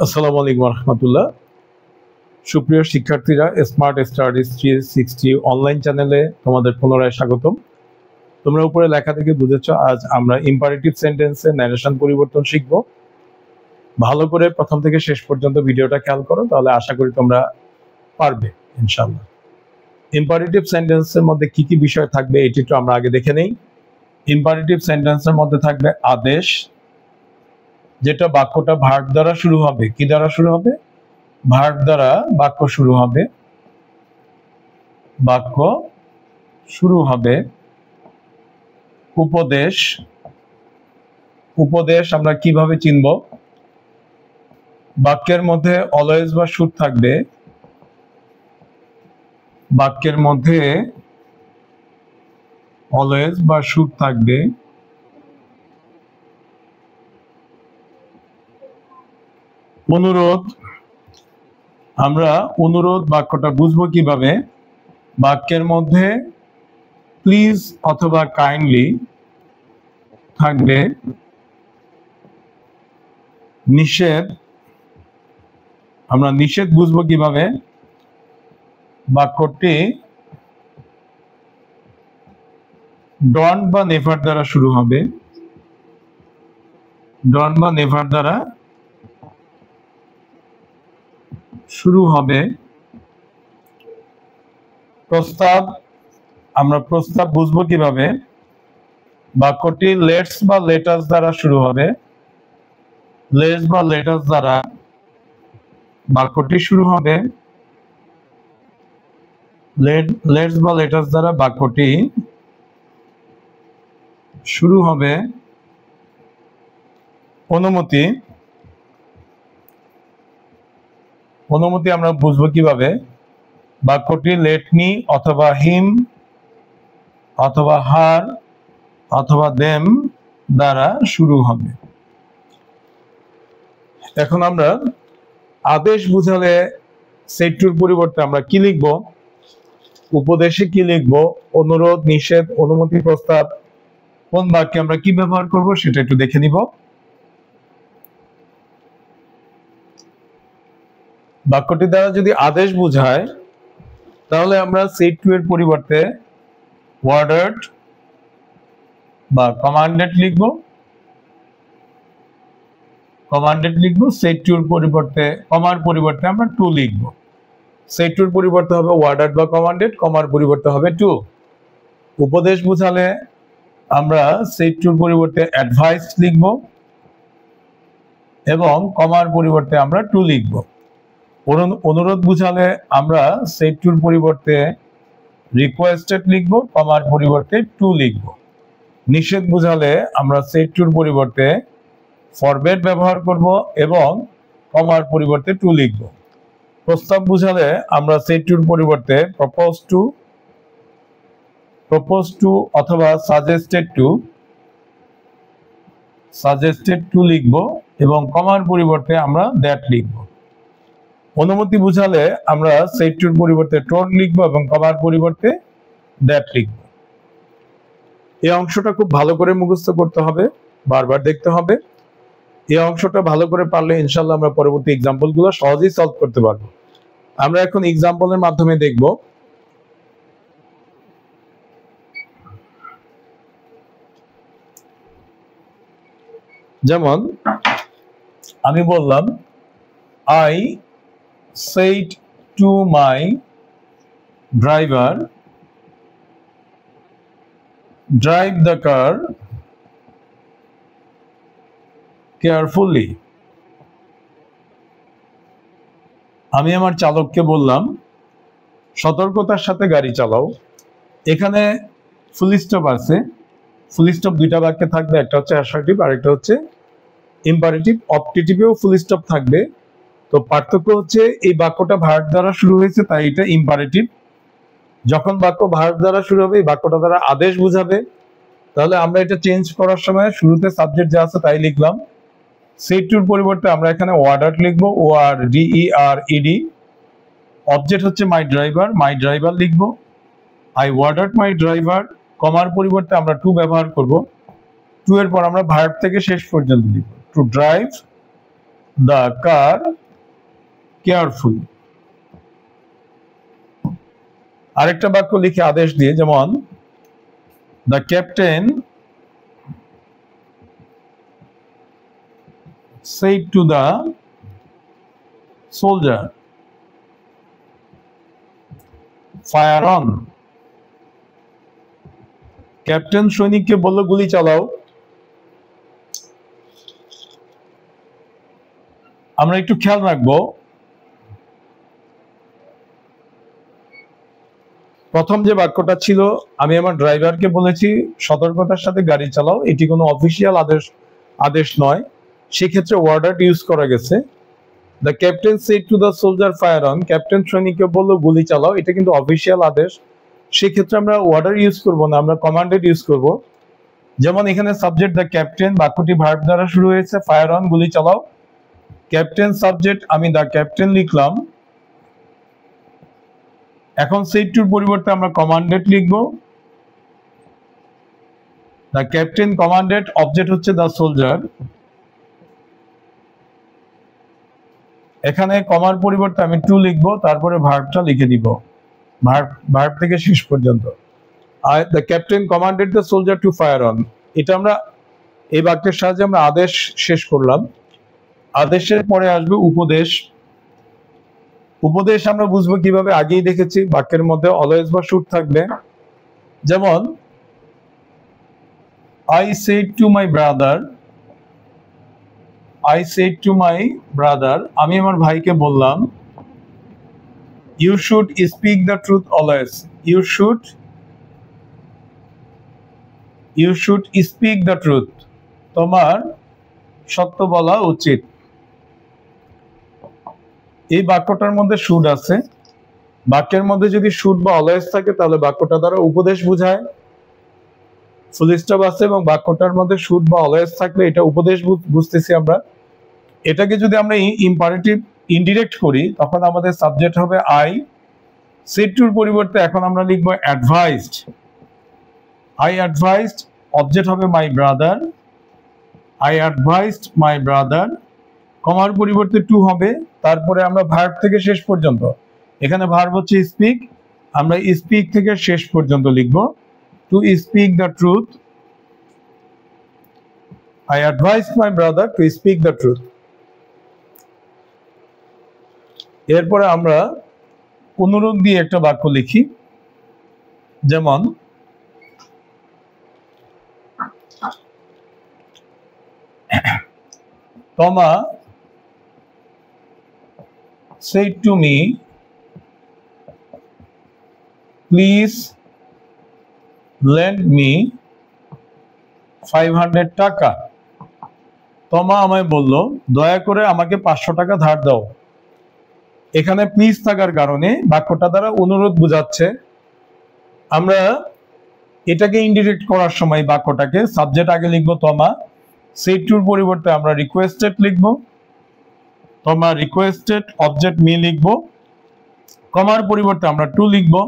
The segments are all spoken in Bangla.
আসসালামু আলাইকুম রহমতুল্লাহ। সুপ্রিয় শিক্ষার্থীরা, স্মার্ট স্টাডিজ 360 অনলাইন চ্যানেলে তোমাদের পুনরায় স্বাগতম। তোমরা উপরে লেখা থেকে বুঝেছ, আজ আমরা ইম্পারেটিভ সেন্টেন্সে ন্যারেশন পরিবর্তন শিখব। ভালো করে প্রথম থেকে শেষ পর্যন্ত ভিডিওটা খেয়াল করো, তাহলে আশা করি তোমরা পারবে ইনশাআল্লাহ। ইম্পারেটিভ সেন্টেন্সের মধ্যে কি কি বিষয় থাকবে এটি একটু আমরা আগে দেখে নেই। ইম্পারেটিভ সেন্টেন্সের মধ্যে থাকবে আদেশ, যেটা বাক্যটা ভার্ব দ্বারা শুরু হবে। কি দ্বারা শুরু হবে? ভার্ব দ্বারা বাক্য শুরু হবে। বাক্য শুরু হবে। উপদেশ, উপদেশ আমরা কিভাবে চিনব? বাক্যের মধ্যে অলওয়েজ বা শুড থাকবে। বাক্যের মধ্যে অলওয়েজ বা শুড থাকবে। অনুরোধ, আমরা অনুরোধ বাক্যটা বুঝবো কিভাবে? বাক্যের মধ্যে প্লিজ অথবা কাইন্ডলি থাকবে। নিষেধ, আমরা নিষেধ বুঝবো কিভাবে? বাক্যটি ডন্ট বা নেভার দ্বারা শুরু হবে। ডন্ট বা নেভার দ্বারা শুরু হবে। প্রস্তাব, আমরা প্রস্তাব বুঝবো কিভাবে? বাক্যটি লেটস বা লেটাস দ্বারা শুরু হবে। লেটস বা লেটাস দ্বারা বাক্যটি শুরু হবে। লেটস বা লেটাস দ্বারা বাক্যটি শুরু হবে। অনুমতি, অনুমতি আমরা বুঝবো কিভাবে? বাক্যটি লেট মি অথবা হিম অথবা হার অথবা দেম দ্বারা শুরু হবে। এখন আমরা আদেশ বুঝালে সেট টুর পরিবর্তে আমরা কি লিখব? উপদেশে কি লিখব? অনুরোধ, নিষেধ, অনুমতি, প্রস্তাব, কোন বাক্যে আমরা কি ব্যবহার করব সেটা একটু দেখে নিব। বাক্যটি দ্বারা যদি আদেশ বোঝায়, তাহলে আমরা সেট টু এর পরিবর্তে ওয়ার্ডার্ড বা কমান্ডেড লিখব। কমান্ডেড লিখব। সেট টুর পরিবর্তে, কমার পরিবর্তে আমরা টু লিখব। সেট টুর পরিবর্তে হবে ওয়ার্ডার্ড বা কমান্ডেড, কমার পরিবর্তে হবে টু। উপদেশ বোঝালে আমরা সেট টুর পরিবর্তে অ্যাডভাইস লিখব এবং কমার পরিবর্তে আমরা টু লিখব। অনুরোধ বুঝালে আমরা সেট টুর পরিবর্তে রিকোয়েস্টেড লিখব, কমার পরিবর্তে টু লিখব। নিষেধ বুঝালে আমরা সেট টুর পরিবর্তে ফরবেড ব্যবহার করব এবং কমার পরিবর্তে টু লিখব। প্রস্তাব বুঝালে আমরা সেট টুর পরিবর্তে প্রপোজ টু অথবা সাজেস্টেড টু লিখব এবং কমার পরিবর্তে আমরা দ্যাট লিখব। অনুমতি বুঝালে আমরা সেট টুর পরিবর্তে টোল্ড লিখব এবং কমার পরিবর্তে দ্যাট লিখব। এই অংশটা খুব ভালো করে মুখস্থ করতে হবে, বারবার দেখতে হবে। এই অংশটা ভালো করে পারলে ইনশাআল্লাহ আমরা পরবর্তী এক্সাম্পল গুলো সহজেই সলভ করতে পারবো। আমরা এখন এক্সাম্পলের মাধ্যমে দেখব। যেমন আমি বললাম, I said to my driver, drive the car carefully. আমি আমার চালককে বললাম, সতর্কতার সাথে গাড়ি চালাও। এখানে ফুল স্টপ আছে। ফুল স্টপ দুইটা বাক্যে থাকবে, একটা হচ্ছে অ্যাসার্টিভ আর একটা হচ্ছে ইম্পারেটিভ। অপটেটিভেও ফুল স্টপ থাকবে। তো পার্থক্য হচ্ছে এই বাক্যটা ভার্ব দ্বারা শুরু হয়েছে, তাই এটা ইম্পারেটিভ। যখন বাক্য ভার্ব দ্বারা শুরু হবে, এই বাক্যটা দ্বারা আদেশ বুঝাবে। তাহলে আমরা এটা চেঞ্জ করার সময় শুরুতে সাবজেক্ট যা আছে তাই লিখলাম। সেট টুর পরিবর্তে আমরা এখানে ওয়ার্ডার্ড লিখবো, ORDERED। অবজেক্ট হচ্ছে মাই ড্রাইভার লিখব। I ordered my driver. কমার পরিবর্তে আমরা টু ব্যবহার করব। টু এর পর আমরা ভার্ব থেকে শেষ পর্যন্ত লিখব। To drive the car carefully. আরেকটা বাক্য লিখে আদেশ দিয়ে, যেমন the captain said to the soldier, fire on. Captain সৈনিককে বলল গুলি চালাও। আমরা একটু খেয়াল রাখবো, প্রথম যে বাক্যটা ছিল, আমি আমার ড্রাইভারকে বলেছি সতর্কতার সাথে গাড়ি চালাও, এটি কোনো অফিসিয়াল আদেশ নয়, সেক্ষেত্রে ওয়ার্ডার ইউজ করা গেছে। The captain said to the soldier fire on, captain সৈনিককে বলল গুলি চালাও, এটা কিন্তু অফিসিয়াল আদেশ, সেক্ষেত্রে আমরা ওয়ার্ডার ইউজ করব না, আমরা কমান্ডেড ইউজ করব। যেমন এখানে সাবজেক্ট দ্য ক্যাপ্টেন, বাক্যটি ভার্ব দ্বারা শুরু হয়েছে, ফায়ার অন গুলি চালাও, ক্যাপ্টেন সাবজেক্ট, আমি দ্য ক্যাপ্টেন লিখলাম। এখন সেড টুর পরিবর্তে আমরা কমান্ডেড লিখব। দ্য ক্যাপ্টেন কমান্ডেড, অবজেক্ট হচ্ছে দ্য সোলজার। এখানে কমার পরিবর্তে আমি টু লিখবো, তারপরে ভার্বটা লিখে দিব, ভার্ব থেকে শেষ পর্যন্ত। The captain commanded the soldier to fire on, এটা আমরা এই বাক্যের সাহায্যে আমরা আদেশ শেষ করলাম। আদেশের পরে আসবে উপদেশ। উপদেশ আমরা বুঝবো কিভাবে, আগেই দেখেছি, বাক্যের মধ্যে অলওয়েজ বা শুড থাকবে। যেমন I said to my brother, I said to my brother, আমি আমার ভাইকে বললাম, you should speak the truth always, you should speak the truth, তোমার সত্য বলা উচিত। এই বাক্যটার মধ্যে শুড আছে, বাক্যের মধ্যে যদি শুড বা অলওয়েজ থাকে তাহলে বাক্যটা দ্বারা উপদেশ বোঝায়। ফুল স্টপ আছে এবং বাক্যটার মধ্যে শুড বা অলওয়েজ থাকলে এটা উপদেশ বুঝতেছি আমরা। এটাকে যদি আমরা ইম্পারেটিভ ইনডিরেক্ট করি তখন আমাদের সাবজেক্ট হবে আই। সেড টুর পরিবর্তে এখন আমরা লিখবো অ্যাডভাইসড, আই অ্যাডভাইসড, অবজেক্ট হবে my brother, I advised my brother, কমার পরিবর্তে টু হবে, তারপরে আমরা ভার্ব থেকে শেষ পর্যন্ত, এখানে ভার্ব হচ্ছে স্পিক, আমরা স্পিক থেকে শেষ পর্যন্ত লিখবো to speak the truth, I advised my brother to speak the truth. এরপরে আমরা অনুরোধ দিয়ে একটা বাক্য লিখি, যেমন Toma said to me, please lend me 500 টাকা। তমা আমায় বলল দয়া করে আমাকে 500 টাকা ধার দাও। এখানে প্লিজ থাকার কারণে বাক্যটা দ্বারা অনুরোধ বোঝাচ্ছে। আমরা এটাকে ইনডিরেক্ট করার সময় বাক্যটাকে সাবজেক্ট আগে লিখবো তমা, সেড টুর পরিবর্তে আমরা রিকোয়েস্টেড লিখবো, তমা রিকোয়েস্টেড, অবজেক্ট মি লিখবো, কমার পরিবর্তে আমরা টু লিখবো,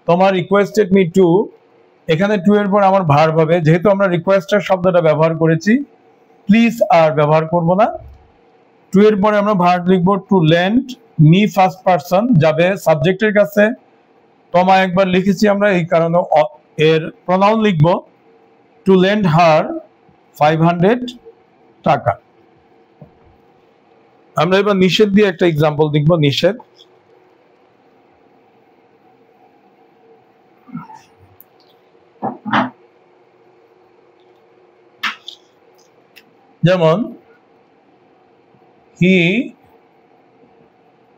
তমা রিকোয়েস্টেড মি টু, এখানে টু এর পর আমার ভার্ব হবে, যেহেতু আমরা রিকোয়েস্টেড শব্দটা ব্যবহার করেছি প্লিজ আর ব্যবহার করব না। টু এর পরে আমরা ভার্ব লিখবো to lend me, first person যাবে সাবজেক্টের কাছে, তমা একবার লিখেছি আমরা এই কারণে এর প্রনাউন লিখবো টু লেন্ড হার 500 টাকা। আমরা এবার নিষেধ দিয়ে একটা এক্সাম্পল লিখবো, নিষেধ। যেমন he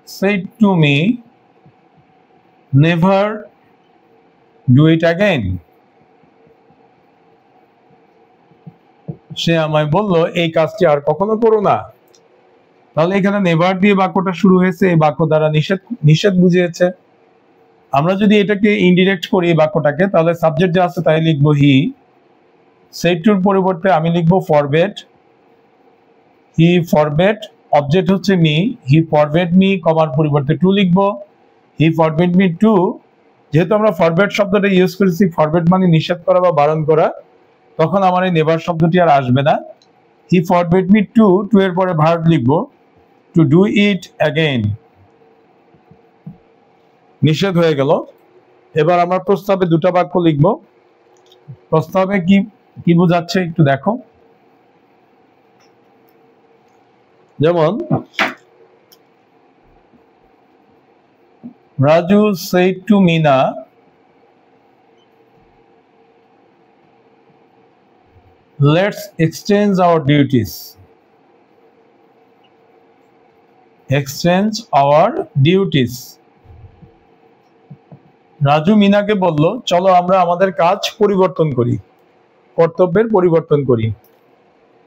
said to me never do it again, সে আমায় বলল এই কাজটি আর কখনো করো না। তাহলে এখানে নেভার দিয়ে বাক্যটা শুরু হয়েছে, এই বাক্য দ্বারা নিষেধ বুঝিয়েছে। আমরা যদি এটাকে ইনডিরেক্ট করি এই বাক্যটাকে, তাহলে সাবজেক্ট যা আছে তাই লিখবো হি, সেড টুর পরিবর্তে আমি লিখবো ফরবেড, হি ফরবেড, অবজেক্ট হচ্ছে মি, হি ফরবেড মি, কমার পরিবর্তে টু লিখবো, হি ফরবেড মি টু। যেহেতু আমরা ফরবেড শব্দটা ইউজ করেছি, ফরবেড মানে নিষেধ করা বা বারণ করা, তখন আমার এই নেভার শব্দটি আর আসবে না। হি ফরবিড মি টু, টু এর পরে ভার্ব লিখবো, টু ডু ইট অ্যাগেইন, নিষেধ হয়ে গেল। এবার আমরা প্রস্তাবে দুটো বাক্য লিখবো। প্রস্তাবে কি কি বোঝাচ্ছে একটু দেখো। যেমন Raju said to Meena, let's exchange our duties. Exchange our duties. Raju মিনাকে বলল, চলো আমরা আমাদের কাজ পরিবর্তন করি, কর্তব্যের পরিবর্তন করি।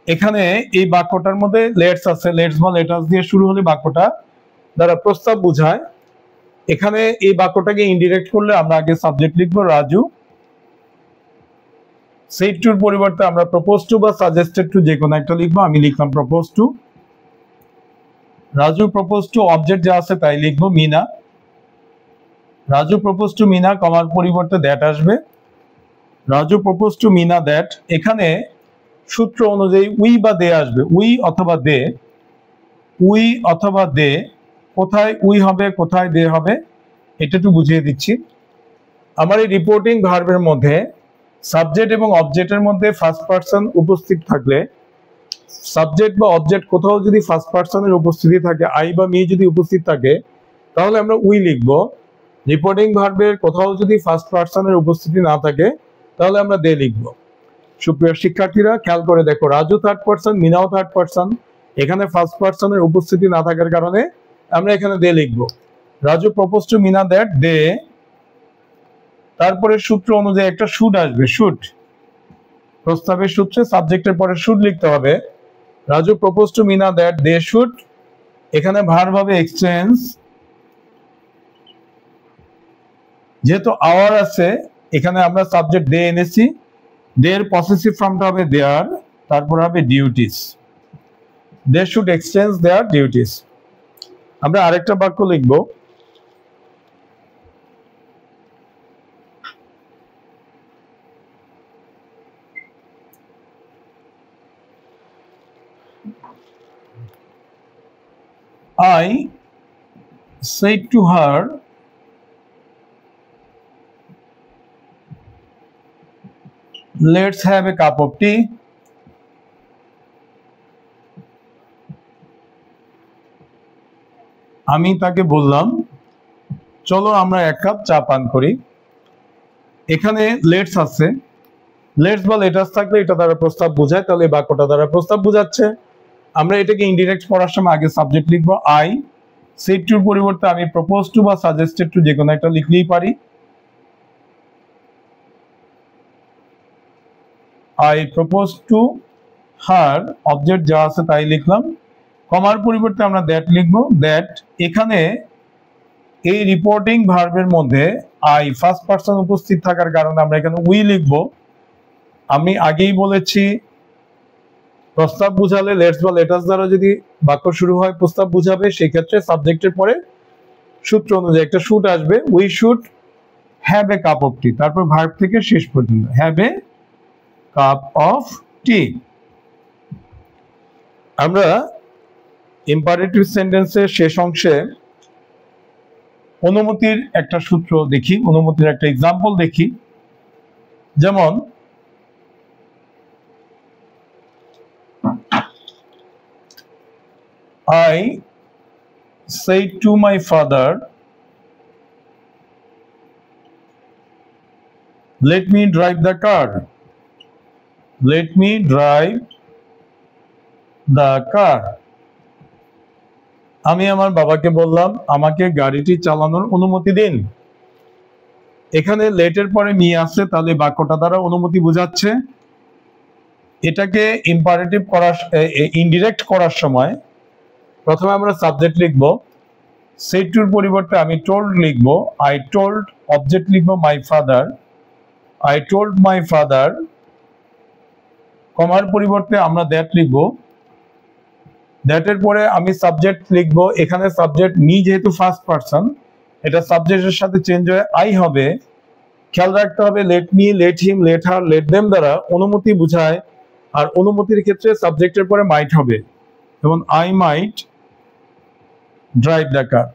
এখানে এই বাক্যটার মধ্যে লেটস আছে, লেটস বা লেটাস দিয়ে শুরু হলে বাক্যটা দ্বারা প্রস্তাব বোঝায়। এখানে এই বাক্যটাকে ইনডিরেক্ট করলে আমরা আগে সাবজেক্ট লিখবো রাজু, সেড টুর পরিবর্তে আমরা প্রপোজ টু বা সাজেস্টেড টু যে কোনো একটা লিখবো। আমি লিখলাম propose to. Raju propose to, object যা আছে তাই লিখবো মিনা। রাজু প্রপোজ টু মিনা, কমার পরিবর্তে দ্যাট আসবে। Raju propose to Mina that, এখানে সূত্র অনুযায়ী উই বা দে আসবে, উই অথবা দে। উই অথবা দে, কোথায় উই হবে কোথায় দে হবে এটা একটু বুঝিয়ে দিচ্ছি। আমার এই রিপোর্টিং ভার্বের মধ্যে সাবজেক্ট এবং অবজেক্টের মধ্যে ফার্স্ট পারসন উপস্থিত থাকলে, সাবজেক্ট বা অবজেক্ট কোথাও যদি ফার্স্ট পারসনের উপস্থিতি থাকে, আই বা মি যদি উপস্থিত থাকে, তাহলে আমরা উই লিখবো। রিপোর্টিং ভার্বের কোথাও যদি ফার্স্ট পারসনের উপস্থিতি না থাকে, তাহলে আমরা দে লিখবো। সুপ্রিয় শিক্ষার্থীরা খেয়াল করে দেখো, রাজু থার্ড পারসন, মিনাও থার্ড পারসন। এখানে ফার্স্ট পারসনের উপস্থিতি না থাকার কারণে আমরা এখানে দে লিখবো। Raju propose to Mina that they, তারপরে সূত্র অনুযায়ী একটা শুড আসবে, শুড। প্রস্তাবের সূত্রে সাবজেক্টের পরে শুড লিখতে হবে। Raju propose to Mina that they should, এখানে ভার্ব হবে এক্সচেঞ্জ। যেহেতু আওয়ার আছে, এখানে আমরা সাবজেক্ট দে এনেছি, দের পসেসিভ ফর্মটা হবে দেয়ার, তারপর হবে duties. They should exchange their duties. আমরা আরেকটা বাক্য লিখব। I said to her, let's have a cup of tea. আমি তাকে বললাম, চলো আমরা এক কাপ চা পান করি। এখানে লেটস আছে, লেটস বা লেটাস থাকলে এটা দ্বারা প্রস্তাব বোঝায়, তাহলে এই বাক্যটা দ্বারা প্রস্তাব বোঝাচ্ছে। আমরা এটাকে ইনডিরেক্ট পড়ার সময় আগে সাবজেক্ট লিখবো আই, সেড টুর পরিবর্তে আমি প্রপোজ টু বা সাজেস্টেড টু যে কোনো একটা লিখলেই পারি। I propose to her, object যা আছে তাই লিখলাম। কমার পরিবর্তে আমরা দ্যাট লিখবো, দ্যাট। এখানে এই রিপোর্টিং ভার্বের মধ্যে আই ফার্স্ট পারসন উপস্থিত থাকার কারণে আমরা এখানে উই লিখবো। আমি আগেই বলেছি, প্রস্তাব বুঝালে লেটস বা লেটাস দ্বারা যদি বাক্য শুরু হয় প্রস্তাব বুঝাবে, সেই ক্ষেত্রে সাবজেক্টের পরে সূত্র অনুযায়ী একটা শুড আসবে। We should have a cup of tea, তারপর ভার্ব থেকে শেষ পর্যন্ত have a cup of tea. আমরা ইম্পারেটিভ সেন্টেন্সের শেষ অংশে অনুমতির একটা সূত্র দেখি, অনুমতির একটা এক্সাম্পল দেখি। যেমন I said to my father, let me drive the car. Let me drive the car. আমি আমার বাবাকে বললাম, আমাকে গাড়িটি চালানোর অনুমতি দিন। এখানে লেটের পরে মি আছে, তাহলে বাক্যটা দ্বারা অনুমতি বোঝাচ্ছে। এটাকে ইম্পারেটিভ করার, ইনডিরেক্ট করার সময় প্রথমে আমরা সাবজেক্ট লিখব, সেড টুর পরিবর্তে আমি টোল্ড লিখব। আই টোল্ড, অবজেক্ট লিখব my father. I told my father, কমার পরিবর্তে আমরা দ্যাট লিখব। দ্যাটের পরে আমি সাবজেক্ট লিখব। এখানে সাবজেক্ট মি যেহেতু ফার্স্ট পারসন, এটা সাবজেক্টের সাথে চেঞ্জ হয়ে আই হবে। খেয়াল রাখতে হবে let me, let him, let her, let them দ্বারা অনুমতি বোঝায়, আর অনুমতির ক্ষেত্রে সাবজেক্টের পরে মাইট হবে, যেমন আই মাইট ড্রাইভ দ্য কার।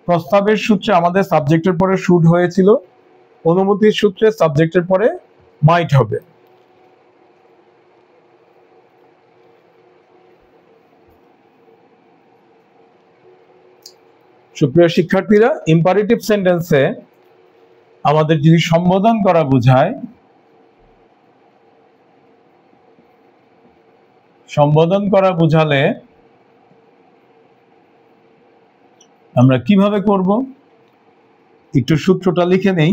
প্রস্তাবের সূত্রে আমাদের সাবজেক্টের পরে শুড হয়েছিল, অনুমতির সূত্রে সাবজেক্টের পরে মাইট হবে। সুপ্রিয় শিক্ষার্থীরা, ইম্পারেটিভ সেন্টেন্সে আমাদের যদি সম্বোধন করা বোঝায়, সম্বোধন করা বোঝালে আমরা কিভাবে করব, একটু সূত্রটা লিখে নেই।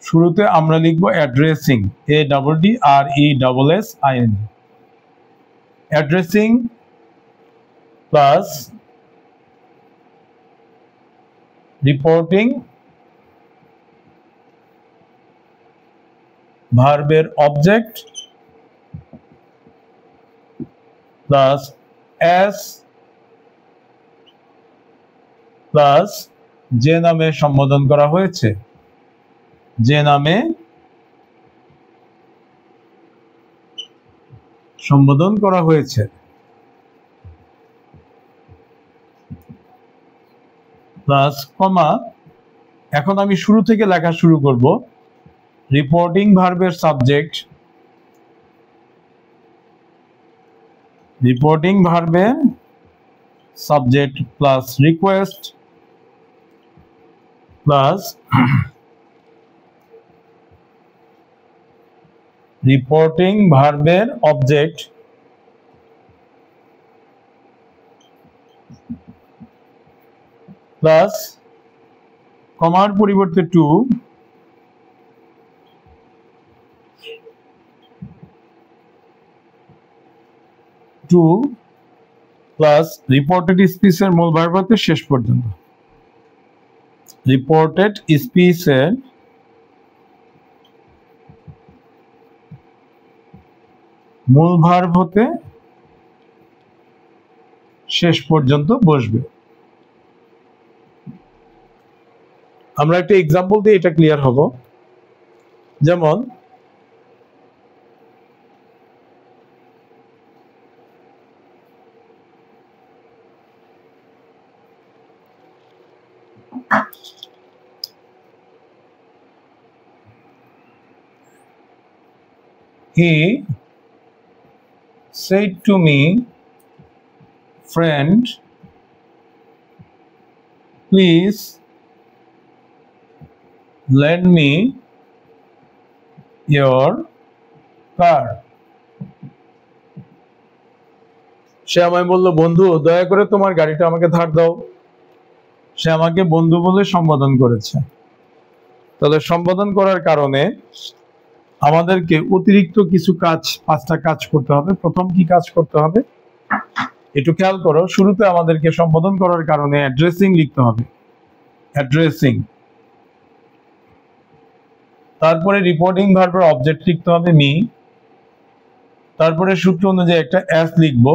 শুরুতে আমরা লিখব addressing, ADDRESSING, addressing plus reporting ভার্বের অবজেক্ট প্লাস এস প্লাস যে নামে সম্বোধন করা হয়েছে, যে নামে সম্বোধন করা হয়েছে, প্লাস কমা। এখন আমি শুরু থেকে লেখা শুরু করব। রিপোর্টিং ভার্বের সাবজেক্ট, রিপোর্টিং ভার্বের subject plus request plus reporting ভার্বের অবজেক্ট প্লাস কমার পরিবর্তে টু, প্লাস রিপোর্টেড স্পিচের মূল ভার্ব হতে শেষ পর্যন্ত, রিপোর্টেড স্পিচের মূল ভার্ব হতে শেষ পর্যন্ত বসবে। আমরা একটা এক্সাম্পল দিয়ে এটা ক্লিয়ার হব। যেমন he said to me, friend, please lend me your car. সে আমায় বলল, বন্ধু দয়া করে তোমার গাড়িটা আমাকে ধার দাও। সে আমাকে বন্ধু বলে সম্বোধন করেছে। তাহলে সম্বোধন করার কারণে আমাদেরকে অতিরিক্ত কিছু কাজ, 5টা কাজ করতে হবে। প্রথম কি কাজ করতে হবে একটু খেয়াল করো। শুরুতে আমাদেরকে সম্বোধন করার কারণে অ্যাড্রেসিং লিখতে হবে, অ্যাড্রেসিং। তারপরে রিপোর্টিং ভার্বের অবজেক্ট লিখতে হবে মি। তারপরে সূত্র অনুযায়ী একটা এস লিখবো।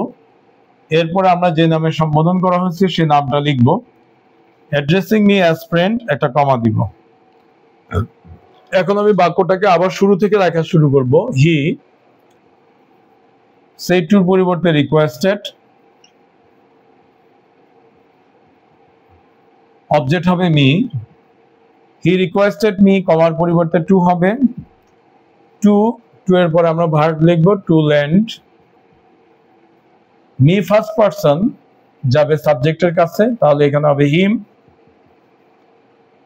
এরপরে আমরা যে নামে সম্বোধন করা হয়েছে সে নামটা লিখবো। অ্যাড্রেসিং মি অ্যাজ ফ্রেন্ড, একটা কমা দিব। এখন আমি বাক্যটাকে আবার শুরু থেকে লেখা শুরু করব। হি সেড টুর পরিবর্তে রিকোয়েস্টেড, অবজেক্ট হবে মি। হি রিকোয়েস্টেড মি, কমার পরিবর্তে টু হবে। টু এর পরে আমরা ভার্ব লিখব to land. Me first person যাবে সাবজেক্টের কাছে, তাহলে এখানে হবে হিম।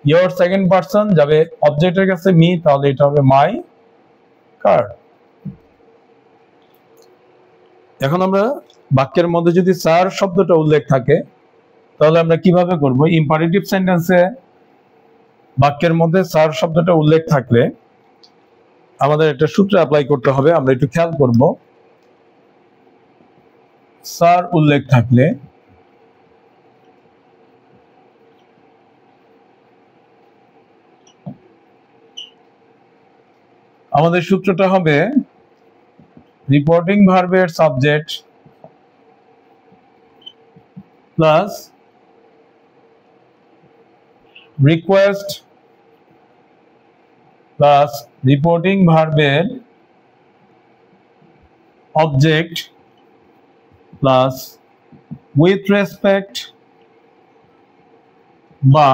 ইয়োর সেকেন্ড পারসন যাবে অবজেক্টের কাছে মি, তাহলে এটা হবে মাই কার। এখন আমরা বাক্যের মধ্যে যদি স্যার শব্দটা উল্লেখ থাকে তাহলে আমরা কিভাবে করব? ইম্পারেটিভ সেন্টেন্সে বাক্যের মধ্যে স্যার শব্দটা উল্লেখ থাকলে আমাদের একটা সূত্র অ্যাপ্লাই করতে হবে। আমরা একটু খেয়াল করব। স্যার উল্লেখ থাকলে আমাদের সূত্রটা হবে রিপোর্টিং ভার্বের subject plus request plus reporting ভার্বের অবজেক্ট প্লাস উইথ রেসপেক্ট বা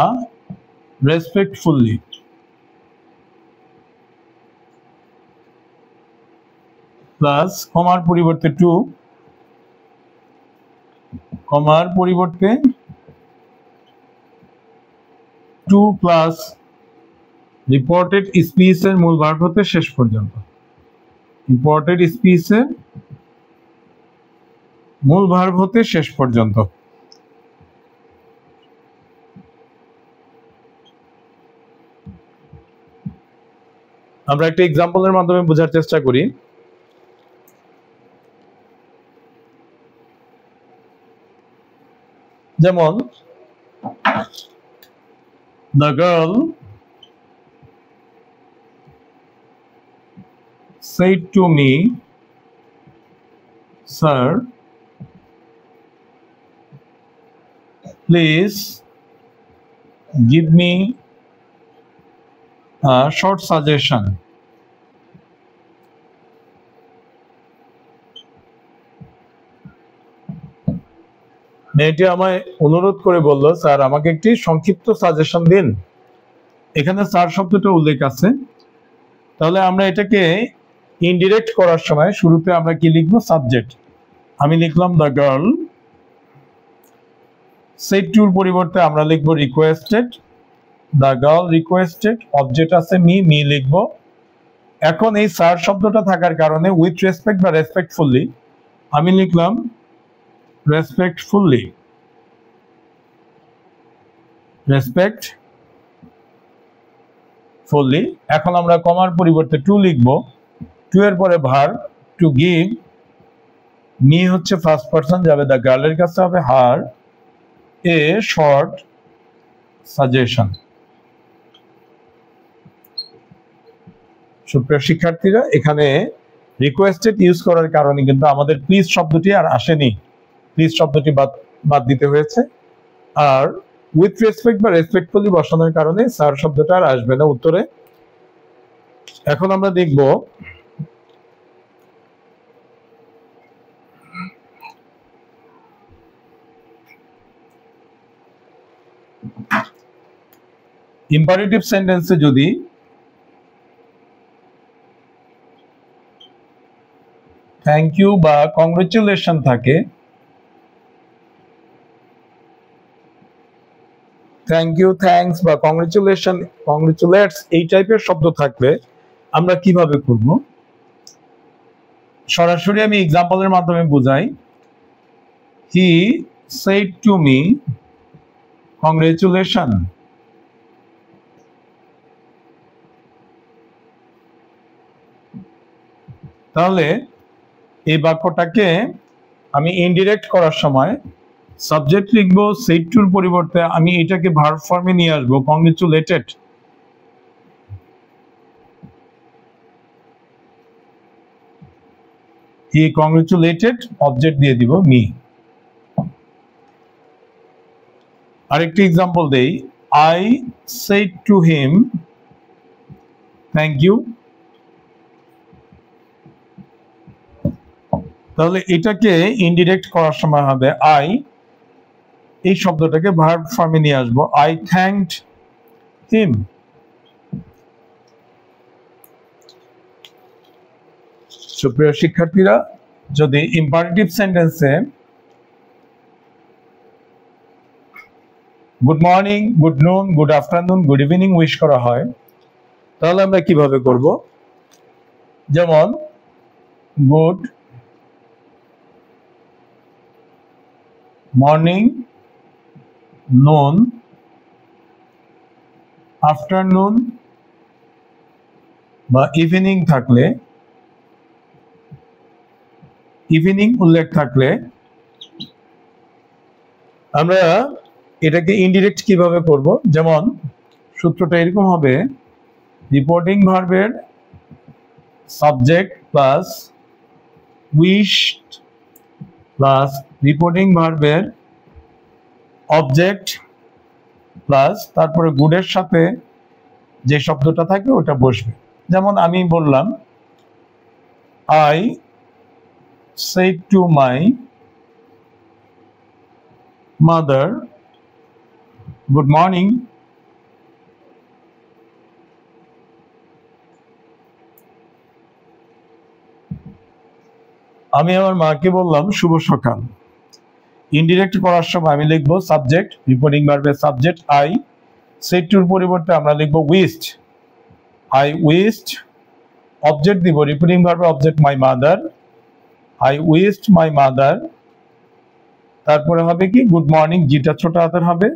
রেসপেক্টফুলি প্লাস কমার পরিবর্তে টু, কমার পরিবর্তে টু প্লাস রিপোর্টেড স্পিচের মূল ভার্ব হতে শেষ পর্যন্ত। রিপোর্টেড স্পিচের মূল ভার্ব হতে শেষ পর্যন্ত। আমরা একটা এক্সাম্পলের মাধ্যমে বোঝার চেষ্টা করি। যেমন the girl said to me, sir, please give me a short suggestion. মেয়েটি আমায় অনুরোধ করে বলল, স্যার আমাকে একটি সংক্ষিপ্ত সাজেশন দিন। এখানে স্যার শব্দটা উল্লেখ আছে, তাহলে আমরা এটাকে ইনডিরেক্ট করার সময় শুরুতে আমরা কি লিখব? সাবজেক্ট। আমি লিখলাম দ্য গার্ল, সেড টুর পরিবর্তে আমরা লিখব requested, the girl requested, object আছে মি, মি লিখব। এখন এই স্যার শব্দটা থাকার কারণে উইথ রেসপেক্ট বা রেসপেক্টফুলি আমি লিখলাম রেসপেক্টফুলি, রেসপেক্টফুলি। এখন আমরা কমার পরিবর্তে টু লিখব, টু এর পরে ভার্ব টু গিভ, মি হচ্ছে ফার্স্ট পারসন যাবে, দ্য গার্লের কাছে হবে হার এ শর্ট সাজেশন। সুপ্রিয় শিক্ষার্থীরা, এখানে রিকোয়েস্টেড ইউজ করার কারণে কিন্তু আমাদের প্লিজ শব্দটি আর আসেনি, প্লিজ শব্দটি বাদ দিতে হয়েছে। আর উইথ রেসপেক্ট বা রেসপেক্টফুলি বসানোর কারণে স্যার শব্দটা আর আসবে না উত্তরে। এখন আমরা দেখব ইম্পারেটিভ সেন্টেন্সে যদি থ্যাংক ইউ বা কংগ্রেচুলেশন থাকে, থ্যাংক ইউ, থ্যাঙ্কস বা কংগ্রেচুলেশন, কংগ্রেচুলেটস এই টাইপের শব্দ থাকলে আমরা কিভাবে করব? সরাসরি আমি এক্সাম্পলের মাধ্যমে বুঝাই। He said to me congratulation. তাহলে এই বাক্যটাকে আমি ইনডিরেক্ট করার সময় সাবজেক্ট লিখবো সেড টুর পরিবর্তে আমি এটাকে ভার্ব ফর্মে নিয়ে আসবো কংগ্রেচুলেটেড। হি কংগ্রেচুলেটেড, অবজেক্ট দিয়ে দিব মি। আরেকটি এক্সাম্পল দেই, I said to him thank you. তাহলে এটাকে ইনডিরেক্ট করার সময় হবে আই, এই শব্দটাকে ভার্ব ফর্মে নিয়ে আসবো আই থ্যাঙ্কড হিম। সুপ্রিয় শিক্ষার্থীরা, যদি ইম্পারেটিভ সেন্টেন্সে good morning, good noon, good afternoon, good evening wish করা হয়, তাহলে আমরা কিভাবে করব? যেমন গুড মর্নিং, নুন, আফটারনুন বা ইভিনিং থাকলে, ইভিনিং উল্লেখ থাকলে আমরা এটাকে ইনডিরেক্ট কিভাবে করব? যেমন সূত্রটা এরকম হবে, রিপোর্টিং ভার্বের subject plus wished plus reporting ভার্বের অবজেক্ট প্লাস তারপরে গুডের সাথে যে শব্দটা থাকে ওটা বসবে। যেমন আমি বললাম I said to my mother, good morning. আমি আমার মাকে বললাম শুভ সকাল। ইনডিরেক্ট করার সময় আমি লিখবো সাবজেক্ট, রিপোর্টিং ভার্বের সাবজেক্ট আই, সেড টুর পরিবর্তে আমরা লিখবো উইশড, আই উইশড। অবজেক্ট দিব, রিপোর্টিং ভার্বের object my mother, I wished my mother. তারপরে হবে কি গুড মর্নিং, জিটা ছোট হাতের হবে,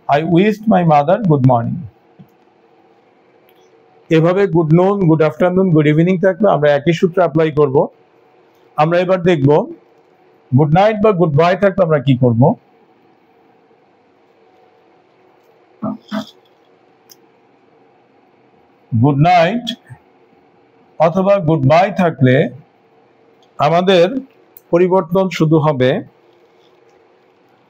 I wished my mother good morning. এভাবে good noon, good afternoon, good evening থাকলে আমরা একই সূত্র অ্যাপ্লাই করব। আমরা এবার দেখব গুড নাইট বা গুড বাই থাকলে আমরা কি করব। গুড নাইট অথবা গুড বাই থাকলে আমাদের পরিবর্তন শুধু হবে,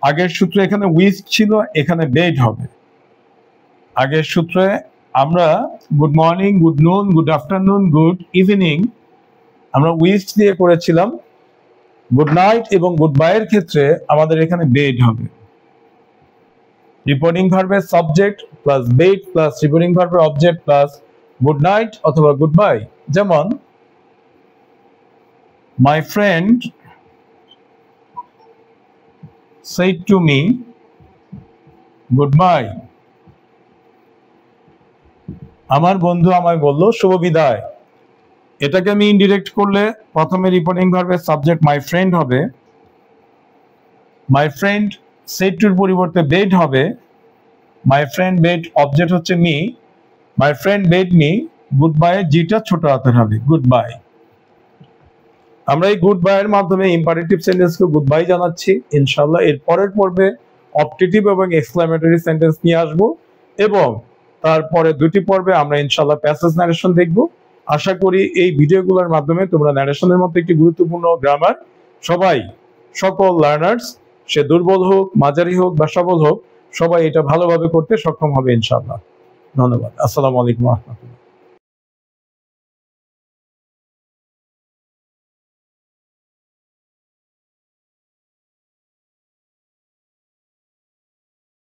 আগের সূত্রে এখানে উইশ ছিল, এখানে বেড হবে। আগের সূত্রে আমরা good morning, good noon, good afternoon, good evening আমরা উইশ দিয়ে করেছিলাম। গুড নাইট এবং গুড বাই এর ক্ষেত্রে আমাদের এখানে বেড হবে। রিপোর্টিং ভার্বের subject plus bed plus reporting ভার্বের অবজেক্ট প্লাস গুড নাইট অথবা গুড বাই। যেমন my friend said to me goodbye. আমার বন্ধু আমায় বলল শুভ বিদায়। এটাকে আমি ইনডিরেক্ট করলে প্রথমে রিপোর্টিং ভার্বের সাবজেক্ট মাই ফ্রেন্ড হবে, মাই ফ্রেন্ড said টুর পরিবর্তে বেড হবে, মাই ফ্রেন্ড বেড অবজেক্ট হচ্ছে me, my friend bed me, good bye এর জিটা ছোট হাতের হবে, গুড বাই। আমরা এই গুড বাই এর মাধ্যমে ইম্পারেটিভ সেন্টেন্সকে গুড বাই জানাচ্ছি। ইনশাআল্লাহ এর পরের পর্বে অপটেটিভ এবং এক্সক্লামেটরি সেন্টেন্স নিয়ে আসব এবং তারপরে দুটি পর্বে আমরা ইনশাআল্লাহ প্যাসেজ ন্যারেশন দেখব। আশা করি এই ভিডিওগুলোর মাধ্যমে তোমরা ন্যারেশনের মতো একটি গুরুত্বপূর্ণ গ্রামার সকল লার্নার্স, সে দুর্বল হোক, মাঝারি হোক বা সবল হোক, সবাই এটা ভালোভাবে করতে সক্ষম হবে ইনশাআল্লাহ। ধন্যবাদ। আসসালামু আলাইকুম ওয়া রাহমাতুল্লাহ।